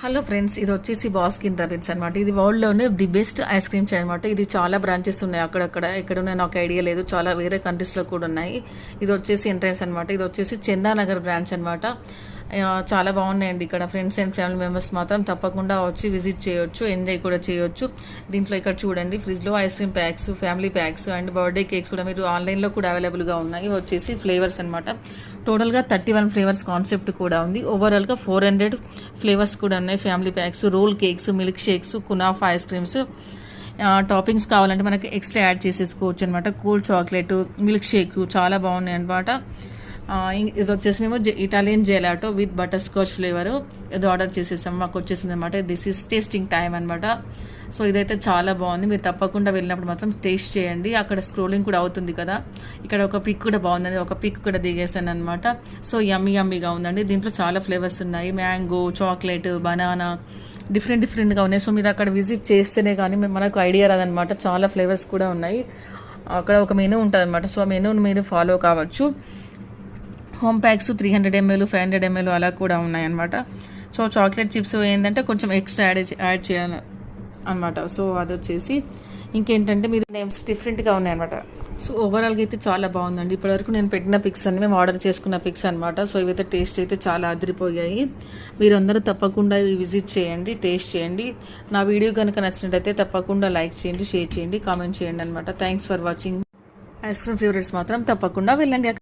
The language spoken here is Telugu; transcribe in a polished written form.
హలో ఫ్రెండ్స్, ఇది వచ్చేసి బాస్కిన్ రాబిన్స్ అనమాట. ఇది వరల్డ్లోనే the best ice cream chain అనమాట. ఇది చాలా బ్రాంచెస్ ఉన్నాయి, అక్కడక్కడ ఎక్కడ ఉన్నాయి నాకు ఐడియా లేదు, చాలా వేరే కంట్రీస్లో కూడా ఉన్నాయి. ఇది వచ్చేసి ఎంట్రన్స్ అనమాట. ఇది వచ్చేసి చందానగర్ బ్రాంచ్ అనమాట. చాలా బాగున్నాయండి. ఇక్కడ ఫ్రెండ్స్ అండ్ ఫ్యామిలీ మెంబర్స్ మాత్రం తప్పకుండా వచ్చి విజిట్ చేయొచ్చు, ఎంజాయ్ కూడా చేయొచ్చు. దీంట్లో ఇక్కడ చూడండి, ఫ్రిడ్జ్లో ice cream packs, family packs and birthday cakes కూడా మీరు ఆన్లైన్లో కూడా అవైలబుల్గా ఉన్నాయి. వచ్చేసి ఫ్లేవర్స్ అనమాట. టోటల్గా 31 ఫ్లేవర్స్ కాన్సెప్ట్ కూడా ఉంది. ఓవరాల్గా 400 ఫ్లేవర్స్ కూడా ఉన్నాయి. Family packs, roll cakes, milk shakes, కునాఫా ఐస్ క్రీమ్స్. టాపింగ్స్ కావాలంటే మనకి ఎక్స్ట్రా యాడ్ చేసేసుకోవచ్చు అనమాట. కూల్ చాక్లెట్, మిల్క్ షేక్ చాలా బాగున్నాయి అనమాట. ఇది వచ్చేసి మేము Italian gelato with butter scotch flavour ఇది ఆర్డర్ చేసేసాం, మాకు వచ్చేసింది అనమాట. దిస్ ఈస్ టేస్టింగ్ టైం అనమాట. సో ఇదైతే చాలా బాగుంది, మీరు తప్పకుండా వెళ్ళినప్పుడు మాత్రం టేస్ట్ చేయండి. అక్కడ స్క్రోలింగ్ కూడా అవుతుంది కదా, ఇక్కడ ఒక పిక్ కూడా బాగుందండి, ఒక పిక్ కూడా దిగేసాను అనమాట. సో యమ్మీగా ఉందండి. దీంట్లో చాలా ఫ్లేవర్స్ ఉన్నాయి, మ్యాంగో, చాక్లెట్, బనానా, డిఫరెంట్గా ఉన్నాయి. సో మీరు అక్కడ విజిట్ చేస్తేనే కానీ మనకు ఐడియా రాదనమాట. చాలా ఫ్లేవర్స్ కూడా ఉన్నాయి. అక్కడ ఒక మెనూ ఉంటుంది అనమాట. సో ఆ మెనూని మీరు ఫాలో కావచ్చు. హోమ్ ప్యాక్స్ 300 ml, 500 ml అలా కూడా ఉన్నాయన్నమాట. సో చాక్లెట్ చిప్స్ ఏంటంటే కొంచెం ఎక్స్ట్రా యాడ్ చేయాలి అనమాట. సో అది వచ్చేసి ఇంకేంటంటే మీరు నేమ్స్ డిఫరెంట్గా ఉన్నాయన్నమాట. సో ఓవరాల్గా అయితే చాలా బాగుందండి. ఇప్పటివరకు నేను పెట్టిన పిక్స్ అన్ని మేము ఆర్డర్ చేసుకున్న పిక్స్ అనమాట. సో ఇవైతే టేస్ట్ అయితే చాలా అదిరిపోయాయి. మీరందరూ తప్పకుండా విజిట్ చేయండి, టేస్ట్ చేయండి. నా వీడియో కనుక నచ్చినట్టయితే తప్పకుండా లైక్ చేయండి, షేర్ చేయండి, కామెంట్ చేయండి అనమాట. Thanks for watching. Ice cream favourites మాత్రం తప్పకుండా వెళ్ళండి.